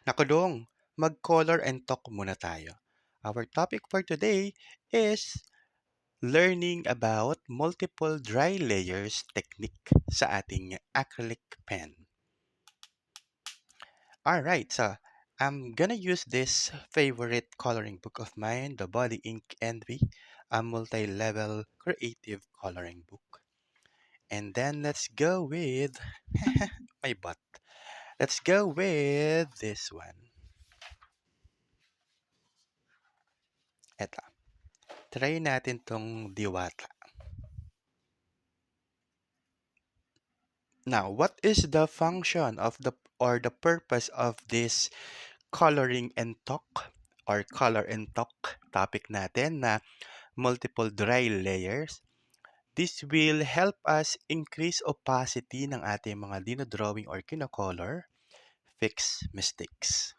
Naku dong, mag-color and talk muna tayo. Our topic for today is learning about multiple dry layers technique sa ating acrylic pen. Alright, so I'm gonna use this favorite coloring book of mine, the Body Ink Envy, a multi-level creative coloring book. And then let's go with my butt. Let's go with this one. Eto. Try natin tong diwata. Now, what is the function of the purpose of this coloring and talk or color and talk topic natin na multiple dry layers? This will help us increase opacity ng ating mga dinodrawing or kinocolor, fix mistakes.